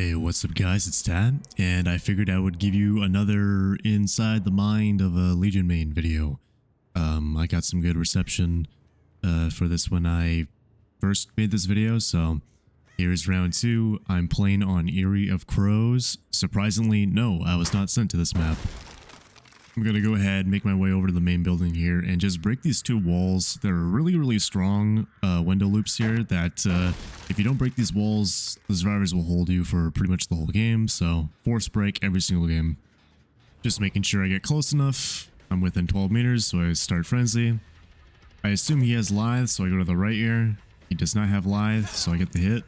Hey, what's up guys, it's Tad, and I figured I would give you another Inside the Mind of a Legion main video. I got some good reception for this when I first made this video, so here's round 2. I'm playing on Eyrie of Crows. Surprisingly, no, I was not sent to this map. I'm gonna go ahead, make my way over to the main building here, and just break these two walls. They're really strong window loops here that if you don't break these walls, the survivors will hold you for pretty much the whole game, so force break every single game. Just making sure I get close enough. I'm within 12 meters, so I start Frenzy. I assume he has Lithe, so I go to the right ear. He does not have Lithe, so I get the hit.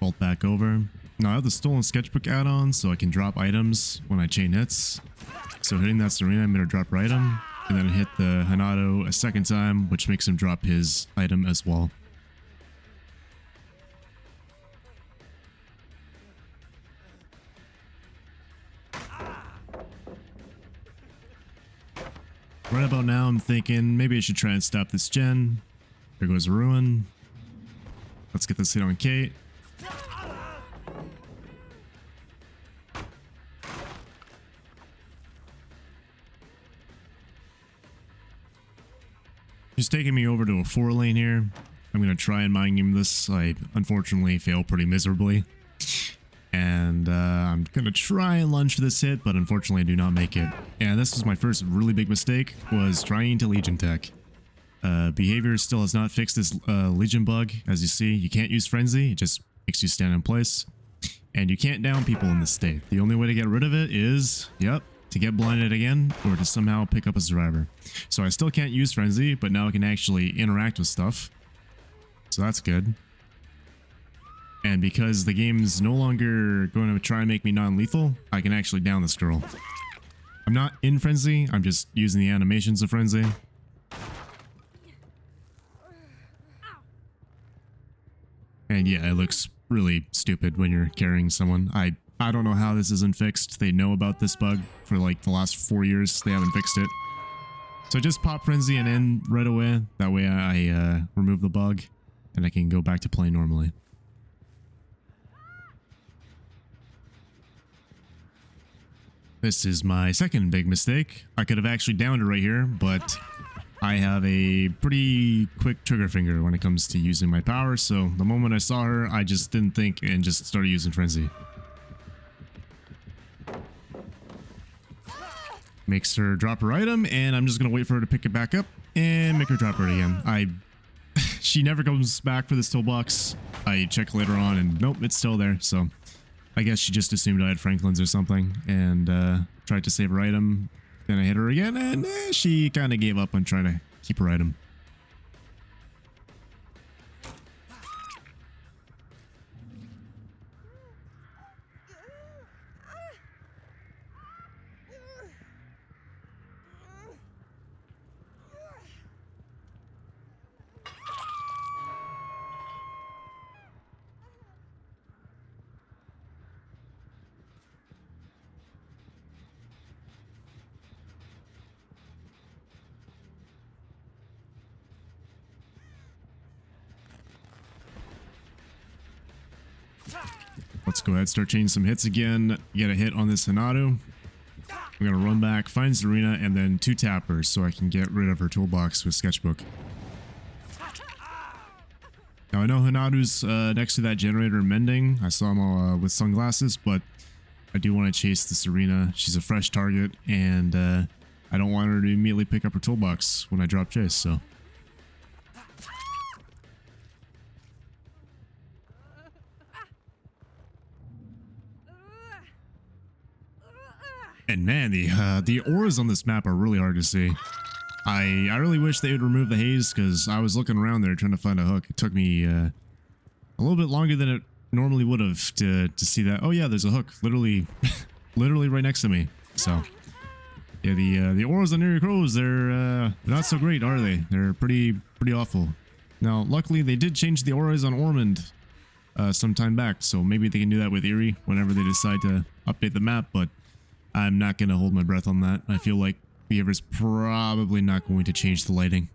Vault back over. Now I have the Stolen Sketchbook add-on, so I can drop items when I chain hits. So hitting that Serena, I'm going to drop her item, and then hit the Hanato a second time, which makes him drop his item as well. Right about now, I'm thinking maybe I should try and stop this gen. There goes a Ruin. Let's get this hit on Kate. He's taking me over to a 4 lane here. I'm going to try and mind game this. I unfortunately fail pretty miserably. And I'm going to try and lunge for this hit, but unfortunately I do not make it. And this was my first really big mistake, was trying to Legion tech. Behavior still has not fixed this Legion bug. As you see, you can't use Frenzy. It just makes you stand in place. And you can't down people in this state. The only way to get rid of it is, to get blinded again, or to somehow pick up a survivor. So I still can't use Frenzy, but now I can actually interact with stuff. So that's good. And because the game's no longer going to try and make me non-lethal, I can actually down this girl. I'm not in Frenzy, I'm just using the animations of Frenzy. And yeah, it looks really stupid when you're carrying someone. I don't know how this isn't fixed. They know about this bug for like the last 4 years. They haven't fixed it. So just pop Frenzy and end right away. That way I remove the bug and I can go back to playing normally. This is my second big mistake. I could have actually downed her right here, but I have a pretty quick trigger finger when it comes to using my power. So the moment I saw her, I just didn't think and just started using Frenzy. Makes her drop her item, and I'm just gonna wait for her to pick it back up and make her drop it again. She never comes back for this toolbox. I check later on, and nope, it's still there. So I guess she just assumed I had Franklin's or something, and tried to save her item. Then I hit her again, and she kind of gave up on trying to keep her item. Let's go ahead and start chaining some hits again. Get a hit on this Hanato. I'm gonna run back, find Serena, and then 2 tappers so I can get rid of her toolbox with Sketchbook. Now I know Hanato's next to that generator mending. I saw him with sunglasses, but I do want to chase the Serena. She's a fresh target, and I don't want her to immediately pick up her toolbox when I drop chase, so. And man, the auras on this map are really hard to see. I really wish they would remove the haze, because I was looking around there trying to find a hook. It took me a little bit longer than it normally would have to see that. Oh yeah, there's a hook literally literally right next to me. So yeah, the auras on Eyrie of Crows, they're not so great, are they? They're pretty awful. Now luckily they did change the auras on Ormond some time back, so maybe they can do that with Eyrie whenever they decide to update the map, but I'm not going to hold my breath on that. I feel like Beaver's probably not going to change the lighting.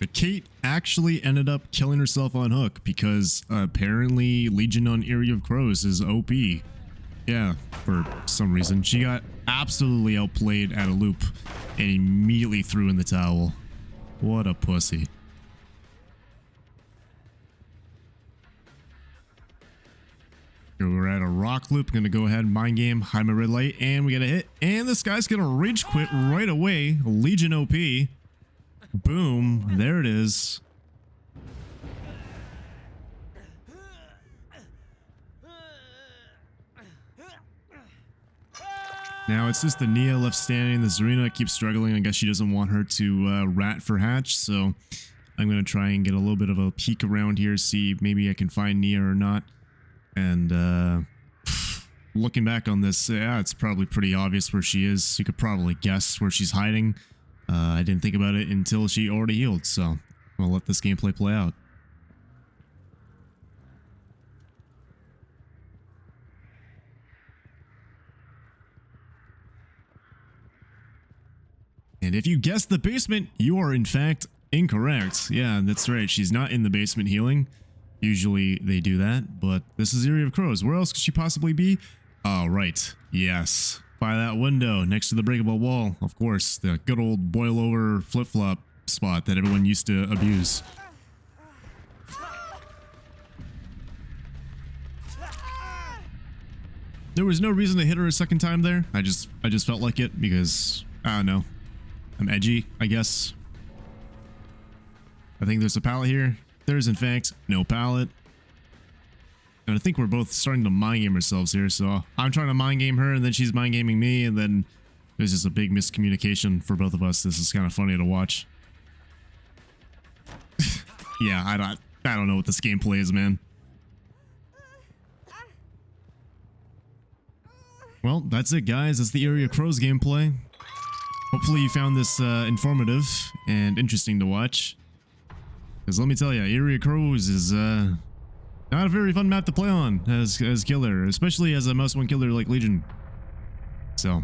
But Kate actually ended up killing herself on hook because apparently Legion on Area of Crows is OP. Yeah, for some reason. She got absolutely outplayed at a loop and immediately threw in the towel. What a pussy. Here we're at a rock loop. Gonna go ahead and mind game, hide my red light, and we got a hit. And this guy's gonna rage quit right away. Legion OP. Boom. There it is. Now it's just the Nia left standing. The Zarina keeps struggling. I guess she doesn't want her to rat for hatch, so I'm going to try and get a little bit of a peek around here, see if maybe I can find Nia or not. And looking back on this, yeah, it's probably pretty obvious where she is. You could probably guess where she's hiding. I didn't think about it until she already healed, so I'll let this gameplay play out. And if you guessed the basement, you are in fact incorrect. Yeah, that's right. She's not in the basement healing. Usually they do that, but this is Area of Crows. Where else could she possibly be? Oh, right. Yes. By that window next to the breakable wall. Of course, the good old boil over flip-flop spot that everyone used to abuse. There was no reason to hit her a second time there. I just felt like it because, I don't know. I'm edgy, I guess. I think there's a pallet here. There's, in fact, no pallet. And I think we're both starting to mind game ourselves here, so I'm trying to mind game her, and then she's mind gaming me, and then there's just a big miscommunication for both of us. This is kind of funny to watch. Yeah, I don't know what this gameplay is, man. Well, that's it, guys. That's the Area of Crows gameplay. Hopefully you found this informative and interesting to watch. Because let me tell you, Area of Crows is not a very fun map to play on as killer, especially as a mouse one killer like Legion. So